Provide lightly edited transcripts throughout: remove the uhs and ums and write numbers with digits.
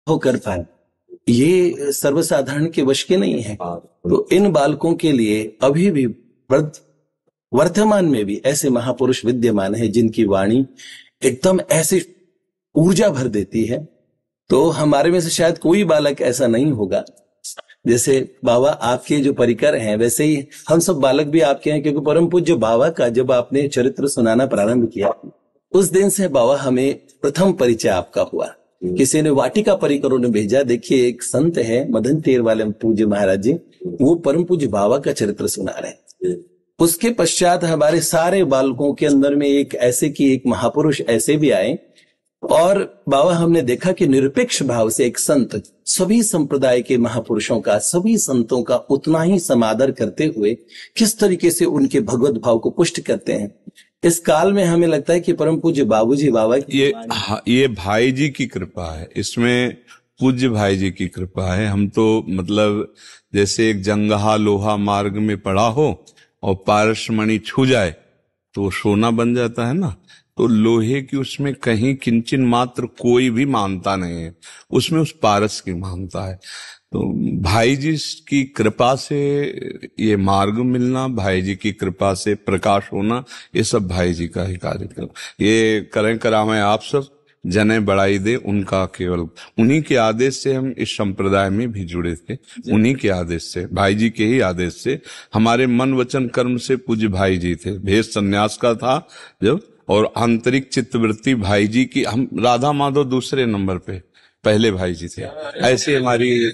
हो कर पाए, ये सर्वसाधारण के वश के नहीं है। तो इन बालकों के लिए अभी भी वर्तमान में भी ऐसे महापुरुष विद्यमान है जिनकी वाणी एकदम ऐसी ऊर्जा भर देती है। तो हमारे में से शायद कोई बालक ऐसा नहीं होगा। जैसे बाबा आपके जो परिकर हैं वैसे ही हम सब बालक भी आपके हैं, क्योंकि परम पूज्य बाबा का जब आपने चरित्र सुनाना प्रारंभ किया उस दिन से बाबा हमें प्रथम परिचय आपका हुआ। किसी ने वाटिका परिकरों ने भेजा, देखिए एक संत है मदन तेर वाले पूज्य महाराज जी, वो परम पूज्य बाबा का चरित्र सुना रहे। उसके पश्चात हमारे सारे बालकों के अंदर में एक ऐसे की एक महापुरुष ऐसे भी आए, और बाबा हमने देखा कि निरपेक्ष भाव से एक संत सभी संप्रदाय के महापुरुषों का, सभी संतों का उतना ही समादर करते हुए किस तरीके से उनके भगवत भाव को पुष्ट करते हैं। इस काल में हमें लगता है कि परम पूज्य बाबूजी बाबा ये भाई जी की कृपा है, इसमें पूज्य भाई जी की कृपा है। हम तो मतलब जैसे एक जंगहा लोहा मार्ग में पड़ा हो और पारसमणि छू जाए तो सोना बन जाता है ना, तो लोहे की उसमें कहीं किंचन मात्र कोई भी मानता नहीं है, उसमें उस पारस की मानता है। तो भाई जी की कृपा से ये मार्ग मिलना, भाई जी की कृपा से प्रकाश होना, ये सब भाई जी का ही कार्यक्रम। ये करें करावें आप सब, जने बढ़ाई दे उनका, केवल उन्हीं के आदेश से हम इस संप्रदाय में भी जुड़े थे। उन्हीं के आदेश से, भाई जी के ही आदेश से, हमारे मन वचन कर्म से पूज्य भाई जी थे। भेष संन्यास का था जब, और आंतरिक चित्तवृत्ति भाई जी की, हम राधा माधव दूसरे नंबर पे, पहले भाई जी थे। ऐसे हमारी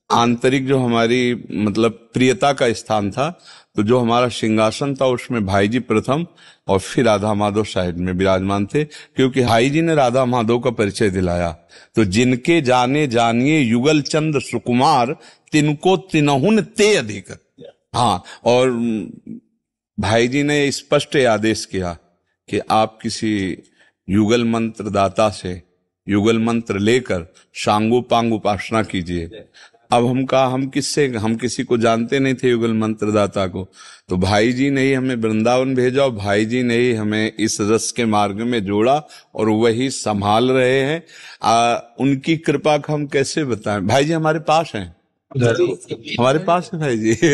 आंतरिक जो हमारी मतलब प्रियता का स्थान था, तो जो हमारा सिंहासन था उसमें भाई जी प्रथम और फिर राधा माधव साइड में विराजमान थे, क्योंकि भाई जी ने राधा माधव का परिचय दिलाया। तो जिनके जाने जानिए युगल चंद सुकुमार, तिनको तिनहुन ते अधिक। हाँ, और भाई जी ने स्पष्ट आदेश किया कि आप किसी युगल मंत्र दाता से युगल मंत्र लेकर सांगोपांग उपासना कीजिए। अब हम किसी को जानते नहीं थे युगल मंत्र दाता को, तो भाई जी ने ही हमें वृंदावन भेजा, और भाई जी ने ही हमें इस रस के मार्ग में जोड़ा और वही संभाल रहे हैं। उनकी कृपा का हम कैसे बताएं। भाई जी हमारे पास हैं, हमारे पास है भाई जी।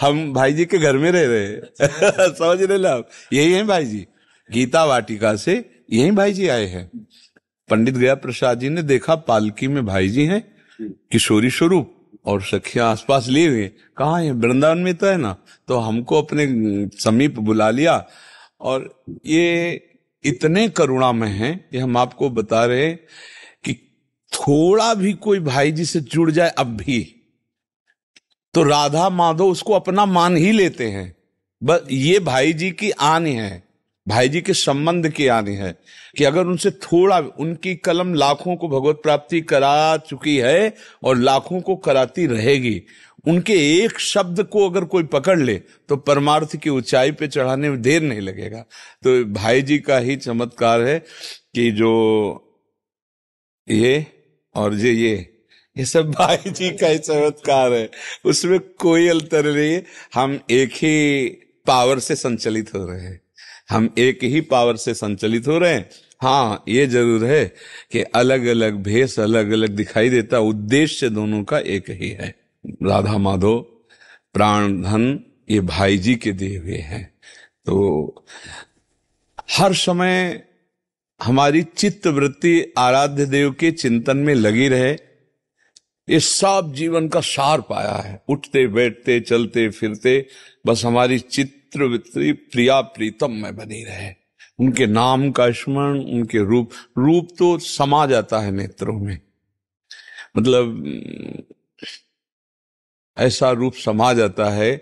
हम भाई जी के घर में रह रहे हैं। समझ रहे ना आप, यही है भाई जी। गीता वाटिका से यही भाई जी आए हैं। पंडित गया प्रसाद जी ने देखा पालकी में भाई जी हैं, किशोरी स्वरूप, और सखियां आसपास लिए हुए, कहाँ है, वृंदावन में तो है ना। तो हमको अपने समीप बुला लिया, और ये इतने करुणामय हैं कि हम आपको बता रहे हैं कि थोड़ा भी कोई भाई जी से जुड़ जाए अब भी, तो राधा माधव उसको अपना मान ही लेते हैं। बस ये भाई जी की आन है, भाई जी के संबंध की आनी है कि अगर उनसे थोड़ा, उनकी कलम लाखों को भगवत प्राप्ति करा चुकी है और लाखों को कराती रहेगी। उनके एक शब्द को अगर कोई पकड़ ले तो परमार्थ की ऊंचाई पे चढ़ाने में देर नहीं लगेगा। तो भाई जी का ही चमत्कार है कि जो ये और ये सब भाई जी का ही चमत्कार है, उसमें कोई अंतर नहीं है। हम एक ही पावर से संचालित हो रहे हैं, हम एक ही पावर से संचालित हो रहे हैं। हाँ, ये जरूर है कि अलग अलग भेष अलग अलग दिखाई देता, उद्देश्य दोनों का एक ही है। राधा माधव प्राण धन ये भाई जी के दिए हुए हैं। तो हर समय हमारी चित्त वृत्ति आराध्य देव के चिंतन में लगी रहे, ये सब जीवन का सार पाया है। उठते बैठते चलते फिरते बस हमारी चित्रवृत्ति प्रिया प्रीतम में बनी रहे। उनके नाम का स्मरण, उनके रूप तो समा जाता है नेत्रों में, मतलब ऐसा रूप समा जाता है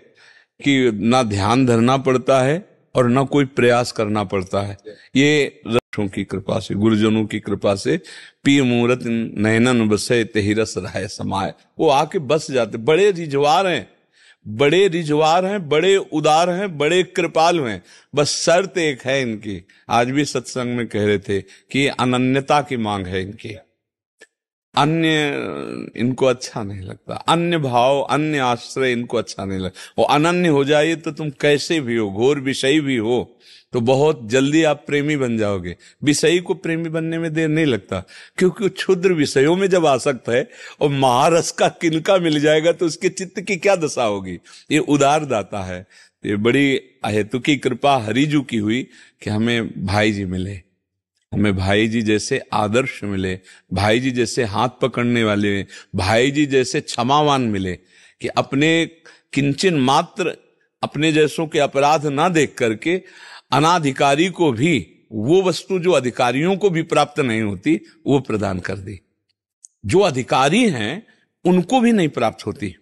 कि ना ध्यान धरना पड़ता है और ना कोई प्रयास करना पड़ता है। ये रक्षों की कृपा से, गुरुजनों की कृपा से, पी मूरत नयनन बसे तेहि रस रहे समाये, वो आके बस जाते। बड़े रिजवार हैं, बड़े रिजवार हैं, बड़े उदार हैं, बड़े कृपालु हैं। बस शर्त एक है इनकी, आज भी सत्संग में कह रहे थे कि अनन्यता की मांग है इनकी। अन्य इनको अच्छा नहीं लगता, अन्य भाव अन्य आश्रय इनको अच्छा नहीं लगता। और अनन्य हो जाइए तो तुम कैसे भी हो, घोर विषयी भी हो तो बहुत जल्दी आप प्रेमी बन जाओगे। विषयी को प्रेमी बनने में देर नहीं लगता, क्योंकि वो क्षुद्र विषयों में जब आसक्त है और महारस का किनका मिल जाएगा तो उसके चित्त की क्या दशा होगी। ये उदार दाता है। ये बड़ी अहेतुकी कृपा हरिजू की हुई कि हमें भाई जी मिले, हमें भाई जी जैसे आदर्श मिले, भाई जी जैसे हाथ पकड़ने वाले, भाई जी जैसे क्षमावान मिले, कि अपने किंचन मात्र अपने जैसों के अपराध ना देख करके अनाधिकारी को भी वो वस्तु जो अधिकारियों को भी प्राप्त नहीं होती वो प्रदान कर दी, जो अधिकारी हैं उनको भी नहीं प्राप्त होती।